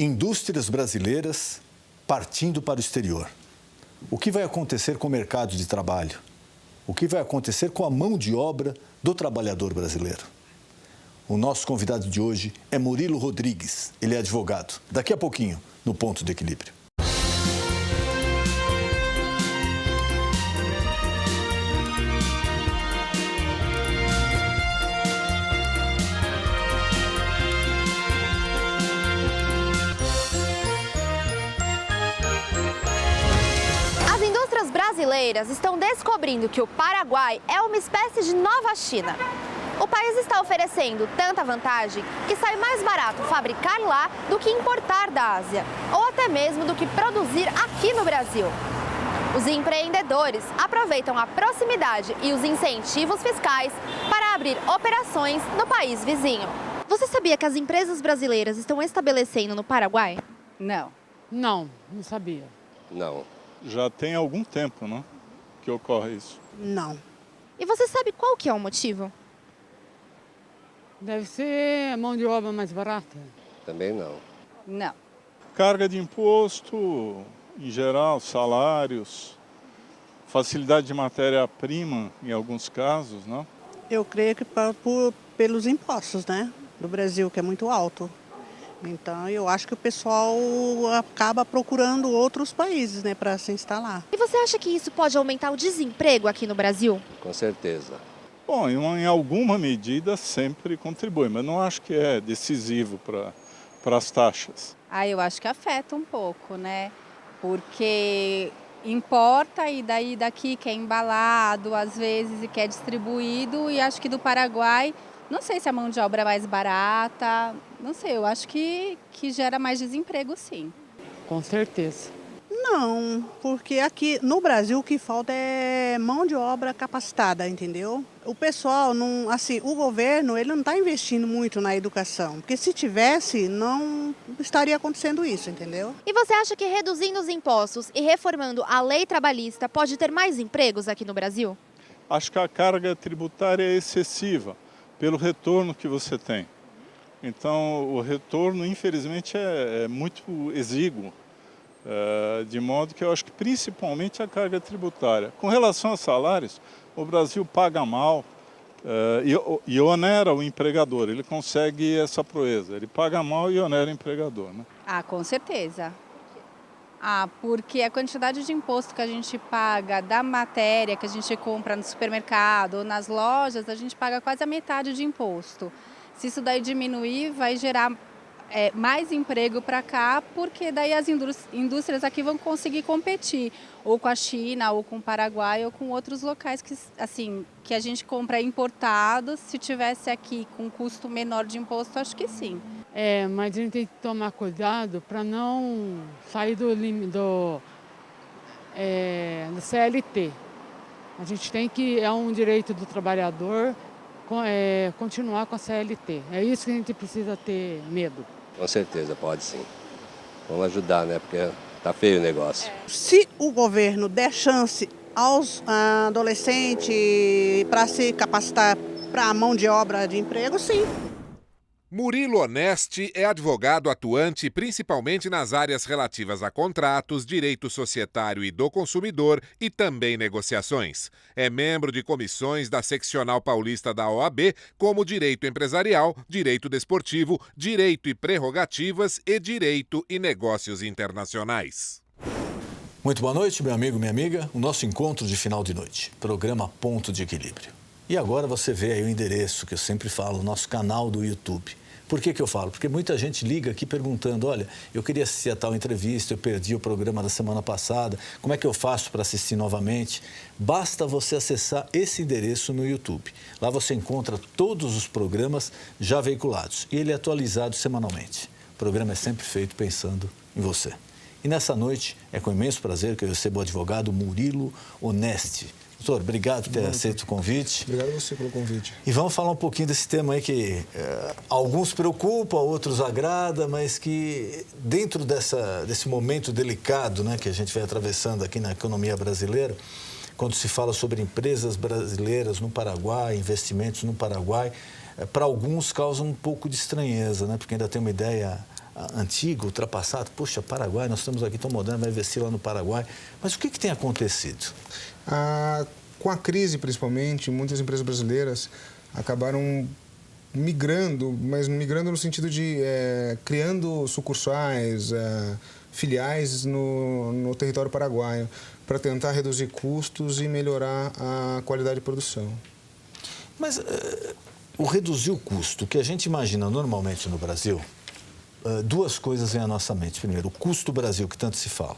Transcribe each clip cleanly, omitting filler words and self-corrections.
Indústrias brasileiras partindo para o exterior. O que vai acontecer com o mercado de trabalho? O que vai acontecer com a mão de obra do trabalhador brasileiro? O nosso convidado de hoje é Murilo Rodrigues. Ele é advogado. Daqui a pouquinho, no Ponto de Equilíbrio. Brasileiras estão descobrindo que o Paraguai é uma espécie de nova China. O país está oferecendo tanta vantagem que sai mais barato fabricar lá do que importar da Ásia, ou até mesmo do que produzir aqui no Brasil. Os empreendedores aproveitam a proximidade e os incentivos fiscais para abrir operações no país vizinho. Você sabia que as empresas brasileiras estão estabelecendo no Paraguai? Não sabia. Não. Já tem algum tempo, né, que ocorre isso. Não. E você sabe qual que é o motivo? Deve ser mão de obra mais barata. Também não. Não. Carga de imposto, em geral, salários, facilidade de matéria-prima, em alguns casos, né? Eu creio que pelos impostos, né, do Brasil, que é muito alto. Então, eu acho que o pessoal acaba procurando outros países, né, para se instalar. E você acha que isso pode aumentar o desemprego aqui no Brasil? Com certeza. Bom, em alguma medida sempre contribui, mas não acho que é decisivo para as taxas. Eu acho que afeta um pouco, né? Porque importa e daqui que é embalado, às vezes, e que é distribuído, e acho que do Paraguai, não sei se a mão de obra é mais barata, não sei, eu acho que gera mais desemprego, sim. Com certeza. Não, porque aqui no Brasil o que falta é mão de obra capacitada, entendeu? O pessoal, não, assim, o governo ele não está investindo muito na educação, porque se tivesse, não estaria acontecendo isso, entendeu? E você acha que reduzindo os impostos e reformando a lei trabalhista pode ter mais empregos aqui no Brasil? Acho que a carga tributária é excessiva pelo retorno que você tem. Então, o retorno, infelizmente, é muito exíguo, de modo que eu acho que principalmente a carga tributária. Com relação a salários, o Brasil paga mal e onera o empregador, ele consegue essa proeza, ele paga mal e onera o empregador, né? Com certeza. Porque a quantidade de imposto que a gente paga da matéria que a gente compra no supermercado ou nas lojas, a gente paga quase a metade de imposto. Se isso daí diminuir, vai gerar mais emprego para cá, porque daí as indústrias aqui vão conseguir competir, ou com a China, ou com o Paraguai, ou com outros locais que a gente compra importados. Se tivesse aqui com custo menor de imposto, acho que sim. Mas a gente tem que tomar cuidado para não sair do CLT. A gente tem que, é um direito do trabalhador, continuar com a CLT. É isso que a gente precisa ter medo. Com certeza, pode sim. Vamos ajudar, né? Porque tá feio o negócio. Se o governo der chance aos adolescentes para se capacitar para a mão de obra de emprego, sim. Murilo Onesti é advogado atuante principalmente nas áreas relativas a contratos, direito societário e do consumidor e também negociações. É membro de comissões da Seccional Paulista da OAB, como Direito Empresarial, Direito Desportivo, Direito e Prerrogativas e Direito e Negócios Internacionais. Muito boa noite, meu amigo, minha amiga. O nosso encontro de final de noite, programa Ponto de Equilíbrio. E agora você vê aí o endereço que eu sempre falo, o nosso canal do YouTube. Por que eu falo? Porque muita gente liga aqui perguntando, olha, eu queria assistir a tal entrevista, eu perdi o programa da semana passada, como é que eu faço para assistir novamente? Basta você acessar esse endereço no YouTube. Lá você encontra todos os programas já veiculados e ele é atualizado semanalmente. O programa é sempre feito pensando em você. E nessa noite, é com imenso prazer que eu recebo o advogado Murilo Onesti. Doutor, obrigado por ter aceito o convite. Obrigado a você pelo convite. E vamos falar um pouquinho desse tema aí que alguns preocupa, outros agrada, mas que dentro desse momento delicado, né, que a gente vai atravessando aqui na economia brasileira, quando se fala sobre empresas brasileiras no Paraguai, investimentos no Paraguai, para alguns causa um pouco de estranheza, né, porque ainda tem uma ideia antigo, ultrapassado. Poxa, Paraguai, nós estamos aqui tão modernos, vai investir lá no Paraguai. Mas o que tem acontecido? Com a crise, principalmente, muitas empresas brasileiras acabaram migrando, mas migrando no sentido de criando sucursais, filiais no território paraguaio, para tentar reduzir custos e melhorar a qualidade de produção. Mas o reduzir o custo, o que a gente imagina normalmente no Brasil, duas coisas vêm à nossa mente. Primeiro, o custo do Brasil, que tanto se fala,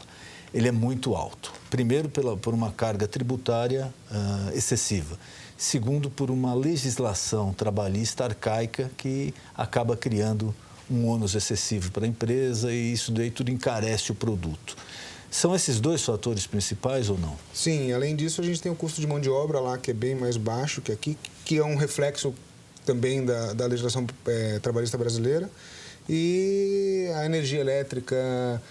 ele é muito alto. Primeiro, por uma carga tributária excessiva. Segundo, por uma legislação trabalhista arcaica que acaba criando um ônus excessivo para a empresa e isso daí tudo encarece o produto. São esses dois fatores principais ou não? Sim, além disso a gente tem o custo de mão de obra lá que é bem mais baixo que aqui, que é um reflexo também da legislação trabalhista brasileira, e a energia elétrica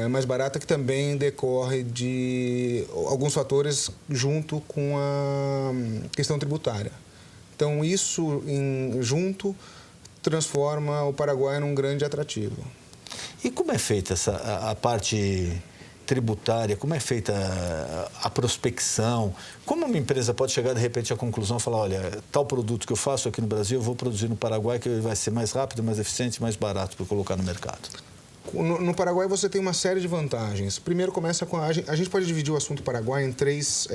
mais barata, que também decorre de alguns fatores junto com a questão tributária. Então isso junto transforma o Paraguai num grande atrativo. E como é feita a parte tributária, como é feita a prospecção? Como uma empresa pode chegar, de repente, à conclusão e falar, olha, tal produto que eu faço aqui no Brasil, eu vou produzir no Paraguai, que vai ser mais rápido, mais eficiente, mais barato para colocar no mercado? No Paraguai você tem uma série de vantagens. Primeiro começa com a gente pode dividir o assunto Paraguai em três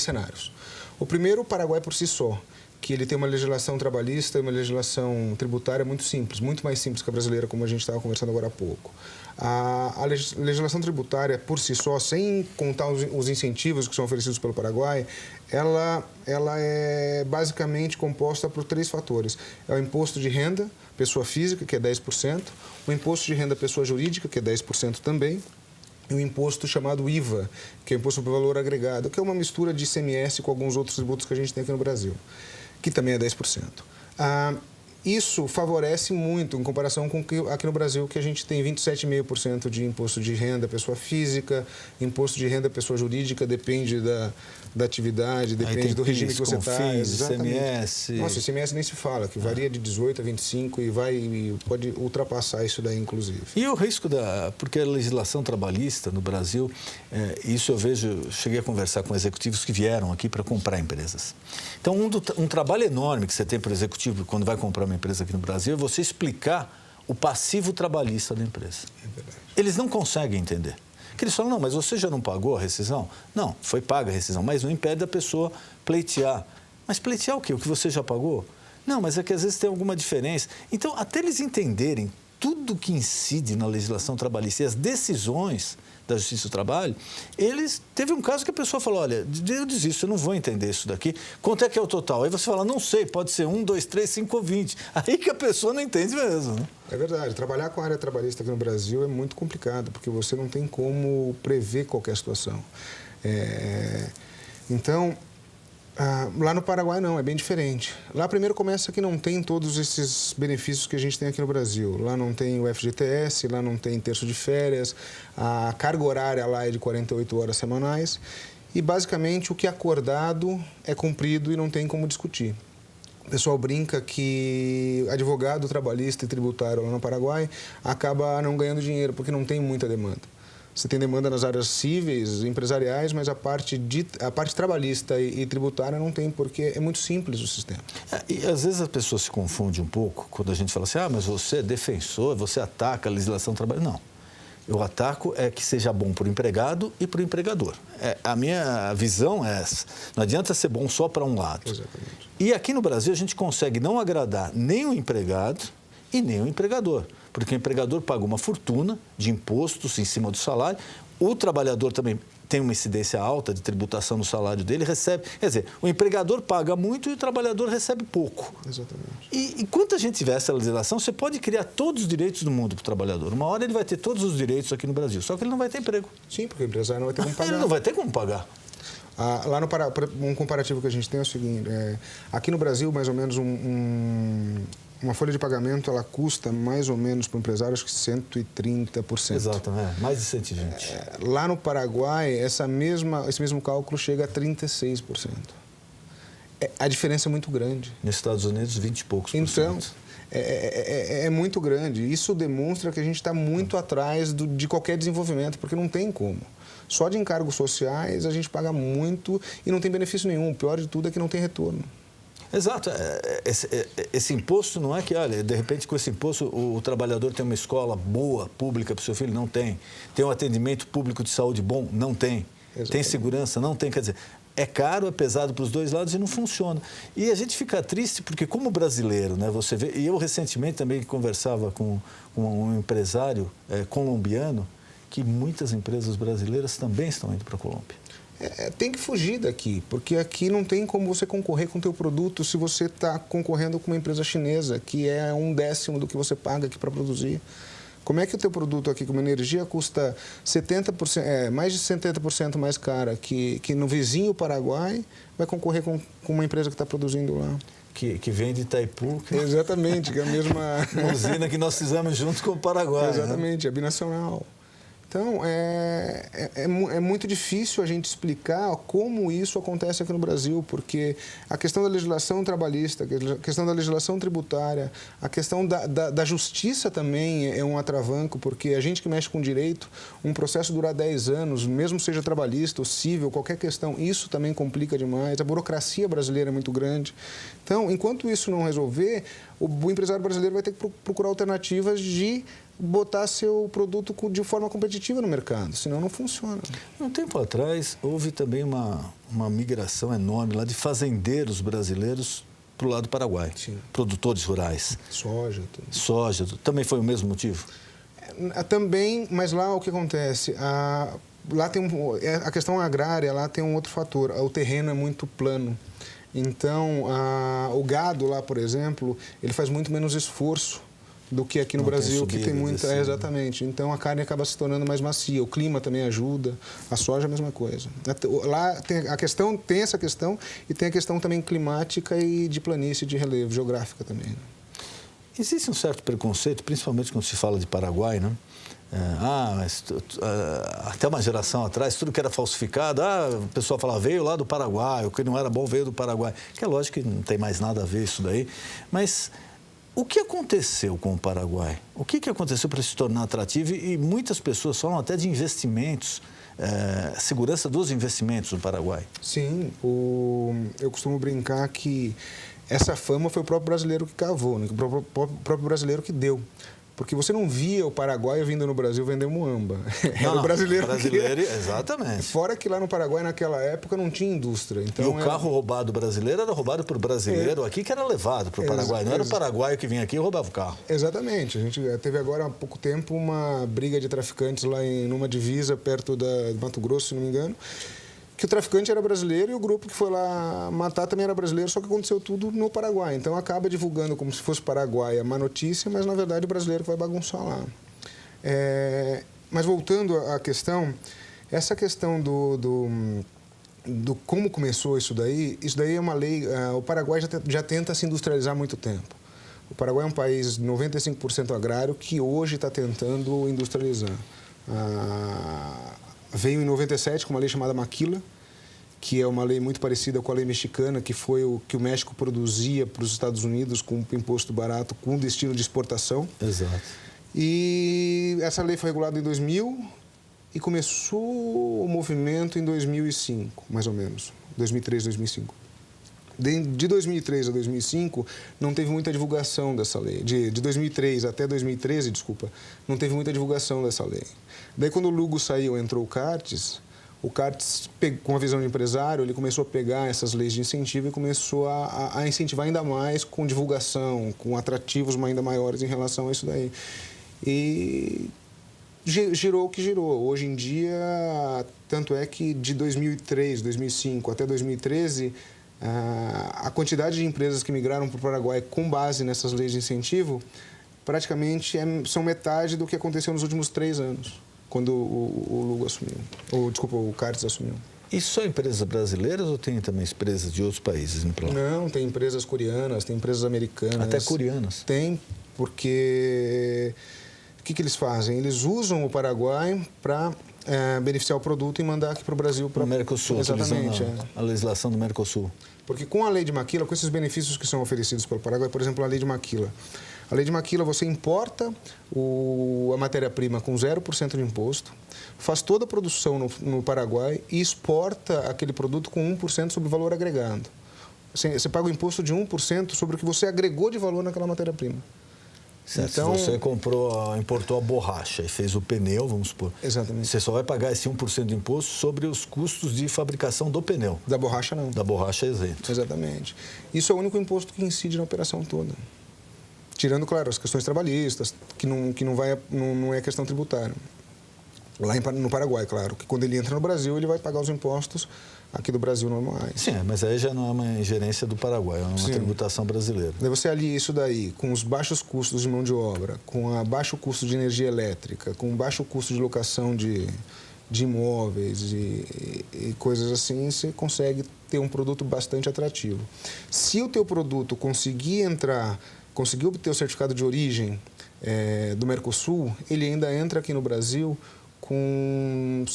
cenários. O primeiro, o Paraguai por si só, que ele tem uma legislação trabalhista e uma legislação tributária muito simples, muito mais simples que a brasileira, como a gente estava conversando agora há pouco. A legislação tributária por si só, sem contar os incentivos que são oferecidos pelo Paraguai, ela é basicamente composta por 3 fatores. É o imposto de renda, pessoa física, que é 10%, o imposto de renda pessoa jurídica, que é 10% também, e o imposto chamado IVA, que é o Imposto por Valor Agregado, que é uma mistura de ICMS com alguns outros tributos que a gente tem aqui no Brasil, que também é 10%. Isso favorece muito em comparação com aqui no Brasil, que a gente tem 27,5% de imposto de renda pessoa física, imposto de renda pessoa jurídica, depende da atividade, depende do regime que você está. ICMS. Nossa, ICMS nem se fala, que varia de 18 a 25 e pode ultrapassar isso daí, inclusive. E o risco porque a legislação trabalhista no Brasil, isso eu vejo, cheguei a conversar com executivos que vieram aqui para comprar empresas. Então, um trabalho enorme que você tem para o executivo quando vai comprar uma empresa aqui no Brasil é você explicar o passivo trabalhista da empresa. É verdade. Eles não conseguem entender. Porque eles falam, não, mas você já não pagou a rescisão? Não, foi paga a rescisão, mas não impede a pessoa pleitear. Mas pleitear o quê? O que você já pagou? Não, mas é que às vezes tem alguma diferença. Então, até eles entenderem tudo que incide na legislação trabalhista e as decisões da Justiça do Trabalho, teve um caso que a pessoa falou, olha, eu desisto, eu não vou entender isso daqui. Quanto é que é o total? Aí você fala, não sei, pode ser 1, 2, 3, 5 ou 20. Aí que a pessoa não entende mesmo, né? É verdade. Trabalhar com a área trabalhista aqui no Brasil é muito complicado, porque você não tem como prever qualquer situação. Então, lá no Paraguai não, é bem diferente. Lá primeiro começa que não tem todos esses benefícios que a gente tem aqui no Brasil. Lá não tem o FGTS, lá não tem terço de férias, a carga horária lá é de 48 horas semanais e basicamente o que é acordado é cumprido e não tem como discutir. O pessoal brinca que advogado trabalhista e tributário lá no Paraguai acaba não ganhando dinheiro porque não tem muita demanda. Você tem demanda nas áreas cíveis, empresariais, mas a parte trabalhista e tributária não tem, porque é muito simples o sistema. E às vezes a pessoa se confunde um pouco quando a gente fala assim, mas você é defensor, você ataca a legislação trabalhista. Não. Eu ataco que seja bom para o empregado e para o empregador. A minha visão é essa. Não adianta ser bom só para um lado. Exatamente. E aqui no Brasil a gente consegue não agradar nem o empregado e nem o empregador. Porque o empregador paga uma fortuna de impostos em cima do salário, o trabalhador também tem uma incidência alta de tributação no salário dele, recebe... Quer dizer, o empregador paga muito e o trabalhador recebe pouco. Exatamente. E enquanto a gente tiver essa legislação, você pode criar todos os direitos do mundo para o trabalhador. Uma hora ele vai ter todos os direitos aqui no Brasil, só que ele não vai ter emprego. Sim, porque o empresário não vai ter como pagar. Ele não vai ter como pagar. Lá no Pará, um comparativo que a gente tem é o seguinte, aqui no Brasil, mais ou menos uma folha de pagamento, ela custa mais ou menos para o empresário, acho que 130%. Exato, mais de 120. Lá no Paraguai, esse mesmo cálculo chega a 36%. A diferença é muito grande. Nos Estados Unidos, 20 e poucos por cento. é muito grande. Isso demonstra que a gente está muito atrás de qualquer desenvolvimento, porque não tem como. Só de encargos sociais a gente paga muito e não tem benefício nenhum. O pior de tudo é que não tem retorno. Exato. Esse imposto não é que, olha, de repente com esse imposto o trabalhador tem uma escola boa, pública para o seu filho? Não tem. Tem um atendimento público de saúde bom? Não tem. Exatamente. Tem segurança? Não tem. Quer dizer, é caro, é pesado para os dois lados e não funciona. E a gente fica triste porque, como brasileiro, né, você vê... E eu recentemente também conversava com um empresário colombiano, que muitas empresas brasileiras também estão indo para a Colômbia. Tem que fugir daqui, porque aqui não tem como você concorrer com o teu produto se você está concorrendo com uma empresa chinesa, que é 1/10 do que você paga aqui para produzir. Como é que o teu produto aqui, com uma energia, custa 70%, mais de 70% mais cara que no vizinho Paraguai, vai concorrer com uma empresa que está produzindo lá? Que vem de Itaipu. Exatamente, que é a mesma... Uma usina que nós fizemos junto com o Paraguai. Exatamente, né? É binacional. Então, é muito difícil a gente explicar como isso acontece aqui no Brasil, porque a questão da legislação trabalhista, a questão da legislação tributária, a questão da justiça também é um atravanco, porque a gente que mexe com direito, um processo durar 10 anos, mesmo seja trabalhista ou civil, qualquer questão, isso também complica demais. A burocracia brasileira é muito grande. Então, enquanto isso não resolver, o empresário brasileiro vai ter que procurar alternativas de botar seu produto de forma competitiva no mercado, senão não funciona. Um tempo atrás, houve também uma migração enorme lá de fazendeiros brasileiros para o lado do Paraguai. Sim. Produtores rurais. Soja. Soja. Também foi o mesmo motivo? Também, mas lá o que acontece? Lá tem a questão agrária, lá tem um outro fator. O terreno é muito plano. Então, o gado lá, por exemplo, ele faz muito menos esforço do que aqui no Brasil, que tem muita... exatamente. Então, a carne acaba se tornando mais macia. O clima também ajuda. A soja é a mesma coisa. Lá tem essa questão e tem a questão também climática e de planície, de relevo, geográfica também. Né? Existe um certo preconceito, principalmente quando se fala de Paraguai, né? Até uma geração atrás, tudo que era falsificado, o pessoal falava, veio lá do Paraguai, o que não era bom veio do Paraguai. Que é lógico que não tem mais nada a ver isso daí, mas... O que aconteceu com o Paraguai? O que aconteceu para se tornar atrativo? E muitas pessoas falam até de investimentos, segurança dos investimentos no Paraguai. Sim, eu costumo brincar que essa fama foi o próprio brasileiro que cavou, né? O próprio brasileiro que deu. Porque você não via o Paraguai vindo no Brasil vender muamba. Era o brasileiro exatamente. Fora que lá no Paraguai, naquela época, não tinha indústria. Então, e o carro roubado brasileiro era roubado por brasileiro aqui, que era levado para o Paraguai. Não era o paraguaio que vinha aqui e roubava o carro. Exatamente. A gente teve agora há pouco tempo uma briga de traficantes lá numa divisa perto de Mato Grosso, se não me engano, que o traficante era brasileiro e o grupo que foi lá matar também era brasileiro, só que aconteceu tudo no Paraguai. Então, acaba divulgando como se fosse Paraguai a má notícia, mas, na verdade, o brasileiro que vai bagunçar lá. Mas, voltando à questão, essa questão do como começou isso daí é uma lei... O Paraguai já tenta se industrializar há muito tempo. O Paraguai é um país 95% agrário que hoje está tentando industrializar. Veio em 97 com uma lei chamada Maquila, que é uma lei muito parecida com a lei mexicana, que foi o que o México produzia para os Estados Unidos com um imposto barato, com destino de exportação. Exato. E essa lei foi regulada em 2000 e começou o movimento em 2005, mais ou menos, 2003, 2005. De 2003 a 2005, não teve muita divulgação dessa lei. De 2003 até 2013, não teve muita divulgação dessa lei. Daí, quando o Lugo saiu, entrou o Cartes, com a visão de empresário, ele começou a pegar essas leis de incentivo e começou a incentivar ainda mais com divulgação, com atrativos ainda maiores em relação a isso daí. E girou o que girou. Hoje em dia, tanto é que de 2003, 2005 até 2013... a quantidade de empresas que migraram para o Paraguai com base nessas leis de incentivo praticamente são metade do que aconteceu nos últimos 3 anos, quando o Lugo assumiu, o Cartes assumiu. E só empresas brasileiras ou tem também empresas de outros países indo para lá? Não, tem empresas coreanas, tem empresas americanas. Até coreanas? Tem, porque... O que eles fazem? Eles usam o Paraguai para beneficiar o produto e mandar aqui para o Brasil. Para o Mercosul, exatamente. A legislação do Mercosul. Porque com a lei de maquila, com esses benefícios que são oferecidos pelo Paraguai, por exemplo, a lei de maquila. A lei de maquila, você importa a matéria-prima com 0% de imposto, faz toda a produção no Paraguai e exporta aquele produto com 1% sobre o valor agregado. Você paga o imposto de 1% sobre o que você agregou de valor naquela matéria-prima. Certo. Então, se você importou a borracha e fez o pneu, vamos supor. Exatamente. Você só vai pagar esse 1% de imposto sobre os custos de fabricação do pneu. Da borracha, não. Da borracha é isento. Exatamente. Isso é o único imposto que incide na operação toda. Tirando, claro, as questões trabalhistas, que não é questão tributária. Lá no Paraguai, claro, que quando ele entra no Brasil, ele vai pagar os impostos aqui do Brasil normais. Sim, mas aí já não é uma ingerência do Paraguai, é uma Sim. tributação brasileira. Daí você alia isso daí com os baixos custos de mão de obra, com o baixo custo de energia elétrica, com o baixo custo de locação de imóveis e coisas assim, você consegue ter um produto bastante atrativo. Se o teu produto conseguir obter o certificado de origem do Mercosul, ele ainda entra aqui no Brasil com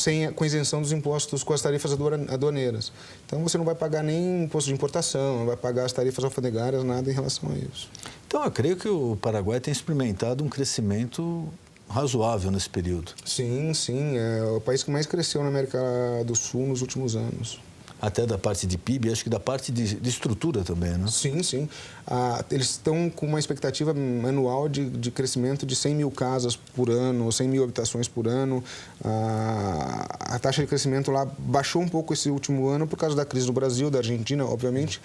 isenção dos impostos, com as tarifas aduaneiras. Então, você não vai pagar nem imposto de importação, não vai pagar as tarifas alfandegárias, nada em relação a isso. Então, eu creio que o Paraguai tem experimentado um crescimento razoável nesse período. Sim, sim. É o país que mais cresceu na América do Sul nos últimos anos. Até da parte de PIB, acho que da parte de estrutura também, né? Sim, sim. Eles estão com uma expectativa anual de crescimento de 100 mil casas por ano, 100 mil habitações por ano. A taxa de crescimento lá baixou um pouco esse último ano por causa da crise no Brasil, da Argentina, obviamente,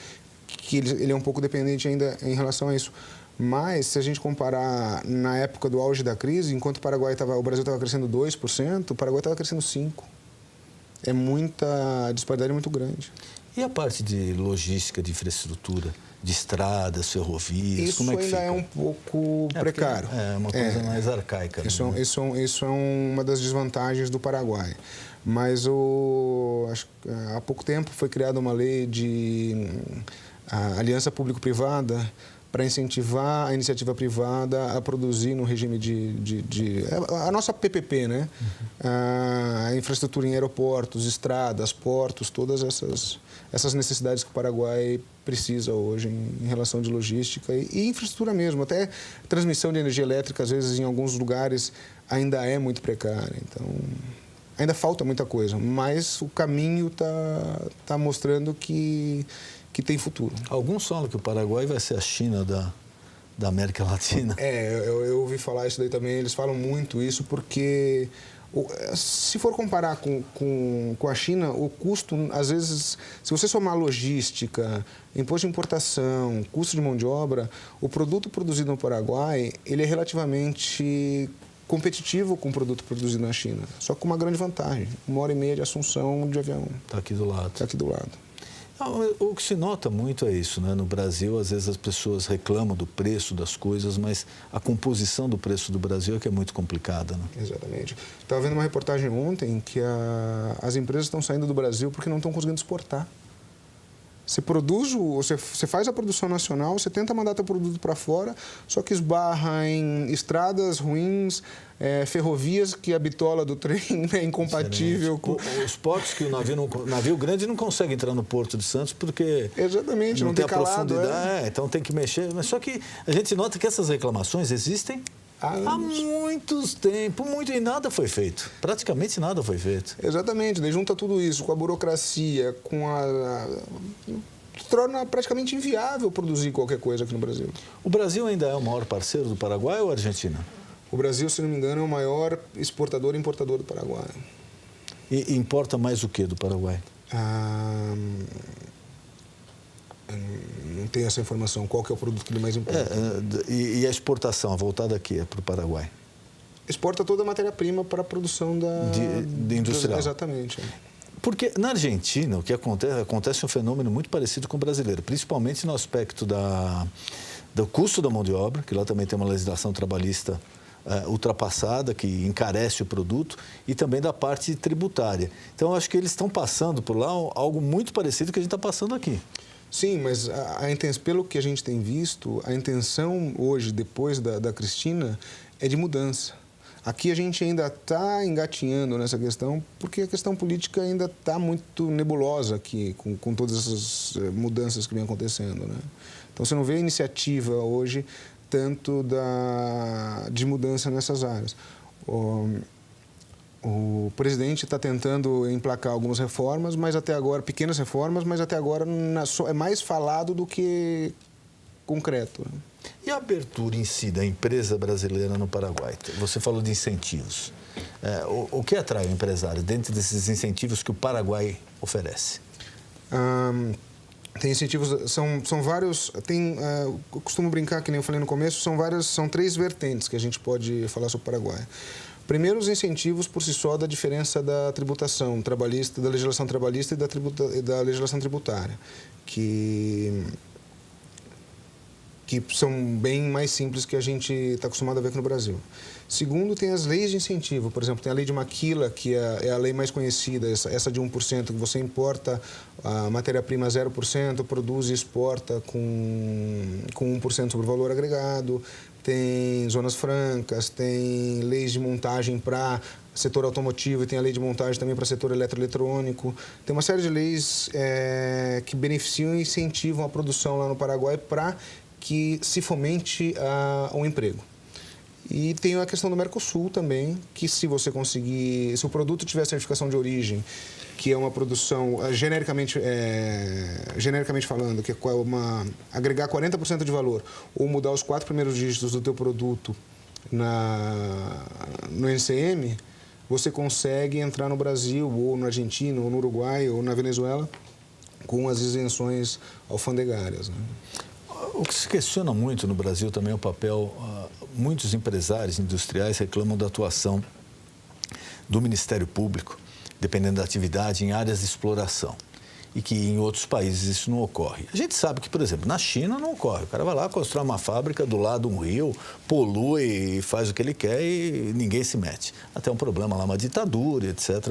que ele é um pouco dependente ainda em relação a isso. Mas, se a gente comparar na época do auge da crise, enquanto o Brasil estava crescendo 2%, o Paraguai estava crescendo 5%. A disparidade é muito grande. E a parte de logística, de infraestrutura, de estradas, ferrovias, isso como é que ainda fica? É um pouco precário. É uma coisa mais arcaica. Isso é uma das desvantagens do Paraguai. Mas há pouco tempo foi criada uma lei de aliança público-privada para incentivar a iniciativa privada a produzir no regime a nossa PPP, né? A infraestrutura em aeroportos, estradas, portos, todas essas necessidades que o Paraguai precisa hoje em relação de logística e infraestrutura mesmo. Até transmissão de energia elétrica, às vezes, em alguns lugares, ainda é muito precária. Então, ainda falta muita coisa, mas o caminho está mostrando que tem futuro. Alguns falam que o Paraguai vai ser a China da América Latina. Eu ouvi falar isso daí também. Eles falam muito isso porque, se for comparar com a China, o custo, às vezes, se você somar logística, imposto de importação, custo de mão de obra, o produto produzido no Paraguai, ele é relativamente competitivo com o produto produzido na China. Só com uma grande vantagem, 1h30 de Assunção de avião. Está aqui do lado. Está aqui do lado. O que se nota muito é isso, né? No Brasil, às vezes as pessoas reclamam do preço das coisas, mas a composição do preço do Brasil é que é muito complicada, né? Exatamente. Estava vendo uma reportagem ontem que as empresas estão saindo do Brasil porque não estão conseguindo exportar. Você faz a produção nacional, você tenta mandar teu produto para fora, só que esbarra em estradas ruins, ferrovias que a bitola do trem é incompatível com... Os portos que o navio grande não consegue entrar no Porto de Santos porque... Exatamente, não tem calado, profundidade, então tem que mexer. Mas só que a gente nota que essas reclamações existem há muitos tempos, e nada foi feito. Praticamente nada foi feito. Exatamente, daí junta tudo isso com a burocracia, torna praticamente inviável produzir qualquer coisa aqui no Brasil. O Brasil ainda é o maior parceiro do Paraguai ou Argentina? O Brasil, se não me engano, é o maior exportador e importador do Paraguai. E importa mais o que do Paraguai? Não tenho essa informação. Qual que é o produto que ele mais importa? E a exportação voltada aqui para o Paraguai? Exporta toda a matéria-prima para a produção de industrial. Exatamente. Porque na Argentina, o que acontece um fenômeno muito parecido com o brasileiro, principalmente no aspecto do custo da mão de obra, que lá também tem uma legislação trabalhista ultrapassada, que encarece o produto, e também da parte tributária. Então, eu acho que eles estão passando por lá algo muito parecido que a gente está passando aqui. Sim, mas pelo que a gente tem visto, a intenção hoje, depois da Cristina, é de mudança. Aqui a gente ainda está engatinhando nessa questão, porque a questão política ainda está muito nebulosa aqui, com todas essas mudanças que vem acontecendo, né? Então, você não vê iniciativa hoje tanto de mudança nessas áreas. O presidente está tentando emplacar algumas reformas, mas até agora, pequenas reformas, mas até agora é mais falado do que concreto, né? E a abertura em si da empresa brasileira no Paraguai? Você falou de incentivos. O que atrai o empresário dentro desses incentivos que o Paraguai oferece? Tem incentivos, são vários, eu costumo brincar, que nem eu falei no começo, são 3 vertentes que a gente pode falar sobre o Paraguai. Primeiro, os incentivos por si só da diferença da tributação trabalhista, da legislação trabalhista e da legislação tributária, que são bem mais simples que a gente está acostumado a ver aqui no Brasil. Segundo, tem as leis de incentivo. Por exemplo, tem a lei de Maquila, que é a lei mais conhecida, essa de 1%, que você importa a matéria-prima 0%, produz e exporta com 1% sobre o valor agregado. Tem zonas francas, tem leis de montagem para setor automotivo e tem a lei de montagem também para setor eletroeletrônico. Tem uma série de leis que beneficiam e incentivam a produção lá no Paraguai para que se fomente um emprego. E tem a questão do Mercosul também, que se você conseguir, se o produto tiver certificação de origem, que é uma produção, genericamente falando, que é agregar 40% de valor, ou mudar os 4 primeiros dígitos do teu produto no NCM, você consegue entrar no Brasil, ou na Argentina, ou no Uruguai, ou na Venezuela, com as isenções alfandegárias, né? O que se questiona muito no Brasil também é o papel... muitos empresários industriais reclamam da atuação do Ministério Público, dependendo da atividade, em áreas de exploração. E que em outros países isso não ocorre. A gente sabe que, por exemplo, na China não ocorre. O cara vai lá, constrói uma fábrica do lado de um rio, polui, faz o que ele quer e ninguém se mete. Até um problema lá, uma ditadura, etc.,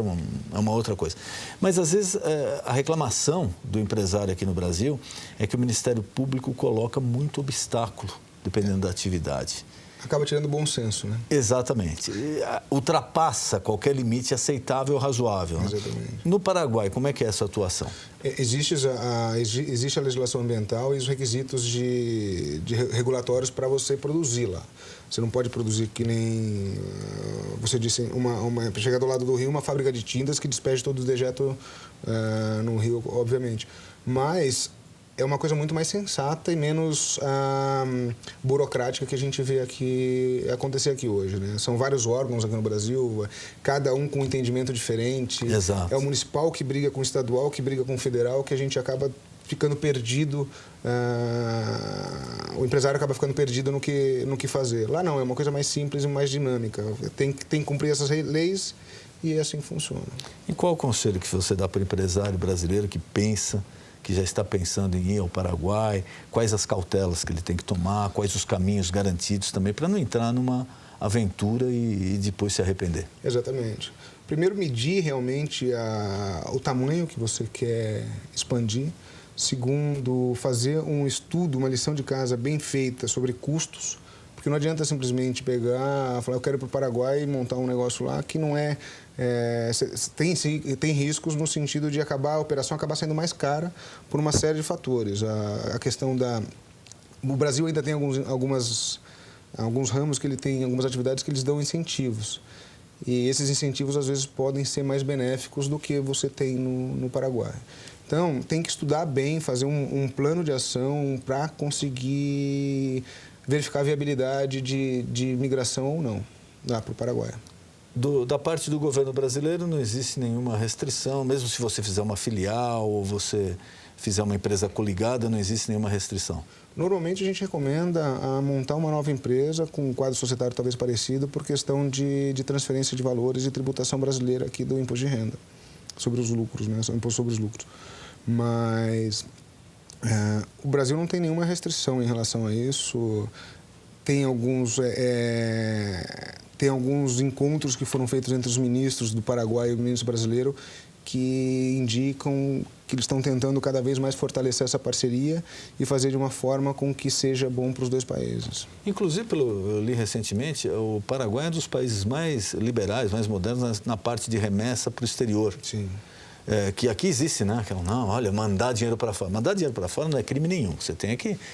é uma outra coisa. Mas, às vezes, a reclamação do empresário aqui no Brasil é que o Ministério Público coloca muito obstáculo, dependendo da atividade. Acaba tirando bom senso, né? Exatamente. Ultrapassa qualquer limite aceitável ou razoável, né? Exatamente. No Paraguai, como é que é essa atuação? Existe a legislação ambiental e os requisitos de regulatórios para você produzir lá. Você não pode produzir que nem, você disse, chegar do lado do rio, uma fábrica de tintas que despeje todo o dejeto no rio, obviamente. Mas é uma coisa muito mais sensata e menos burocrática que a gente vê acontecer aqui hoje, né? São vários órgãos aqui no Brasil, cada um com um entendimento diferente. Exato. É o municipal que briga com o estadual, que briga com o federal, que a gente acaba ficando perdido, o empresário acaba ficando perdido no que fazer. Lá não, é uma coisa mais simples e mais dinâmica. Tem que cumprir essas leis e é assim que funciona. E qual o conselho que você dá para o empresário brasileiro que já está pensando em ir ao Paraguai? Quais as cautelas que ele tem que tomar? Quais os caminhos garantidos também para não entrar numa aventura e depois se arrepender? Exatamente. Primeiro, medir realmente o tamanho que você quer expandir. Segundo, fazer um estudo, uma lição de casa bem feita sobre custos, porque não adianta simplesmente falar, eu quero ir para o Paraguai e montar um negócio lá que não é... tem riscos no sentido de a operação acabar sendo mais cara por uma série de fatores. A questão o Brasil ainda tem alguns ramos que ele tem, algumas atividades que eles dão incentivos. E esses incentivos, às vezes, podem ser mais benéficos do que você tem no Paraguai. Então, tem que estudar bem, fazer um plano de ação para conseguir verificar a viabilidade de migração ou não lá para o Paraguai. Da parte do governo brasileiro não existe nenhuma restrição, mesmo se você fizer uma filial ou você fizer uma empresa coligada, não existe nenhuma restrição? Normalmente a gente recomenda montar uma nova empresa com um quadro societário talvez parecido por questão de transferência de valores e tributação brasileira aqui do imposto de renda sobre os lucros, né? O imposto sobre os lucros. Mas o Brasil não tem nenhuma restrição em relação a isso. Tem tem alguns encontros que foram feitos entre os ministros do Paraguai e o ministro brasileiro que indicam que eles estão tentando cada vez mais fortalecer essa parceria e fazer de uma forma com que seja bom para os dois países. Inclusive, eu li recentemente, o Paraguai é um dos países mais liberais, mais modernos na parte de remessa para o exterior. Sim. Que aqui existe, né? Não, olha, mandar dinheiro para fora. Mandar dinheiro para fora não é crime nenhum.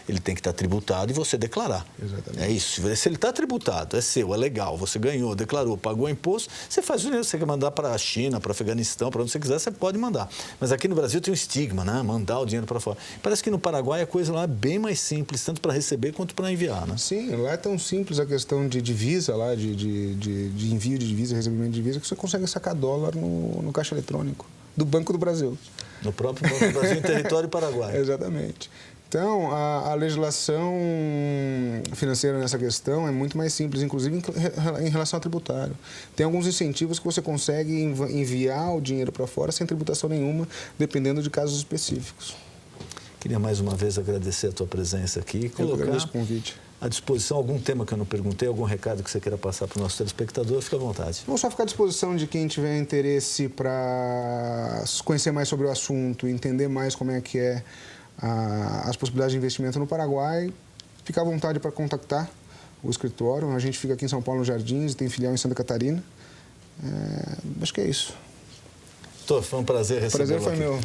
Ele tem que estar tributado e você declarar. Exatamente. É isso. Se ele está tributado, é seu, é legal, você ganhou, declarou, pagou imposto, você faz o dinheiro. Você quer mandar para a China, para o Afeganistão, para onde você quiser, você pode mandar. Mas aqui no Brasil tem um estigma, né? Mandar o dinheiro para fora. Parece que no Paraguai a coisa lá é bem mais simples, tanto para receber quanto para enviar, né? Sim, lá é tão simples a questão de divisa, lá, de envio de divisa, recebimento de divisa, que você consegue sacar dólar no caixa eletrônico do Banco do Brasil. No próprio Banco do Brasil, em território paraguaio. Exatamente. Então, a legislação financeira nessa questão é muito mais simples, inclusive em relação ao tributário. Tem alguns incentivos que você consegue enviar o dinheiro para fora sem tributação nenhuma, dependendo de casos específicos. Queria mais uma vez agradecer a tua presença aqui e colocar agradeço o convite. À disposição algum tema que eu não perguntei, algum recado que você queira passar para o nosso telespectador, fica à vontade. Vou só ficar à disposição de quem tiver interesse para conhecer mais sobre o assunto, entender mais como é que é as possibilidades de investimento no Paraguai. Fica à vontade para contactar o escritório. A gente fica aqui em São Paulo, nos Jardins, e tem filial em Santa Catarina. Acho que é isso. Foi um prazer recebê-lo O prazer foi aqui. meu.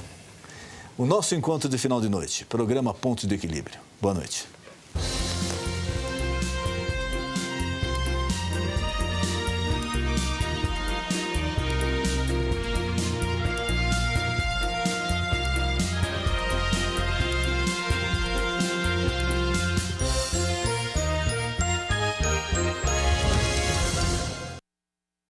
O nosso encontro de final de noite, programa Ponto de Equilíbrio. Boa noite.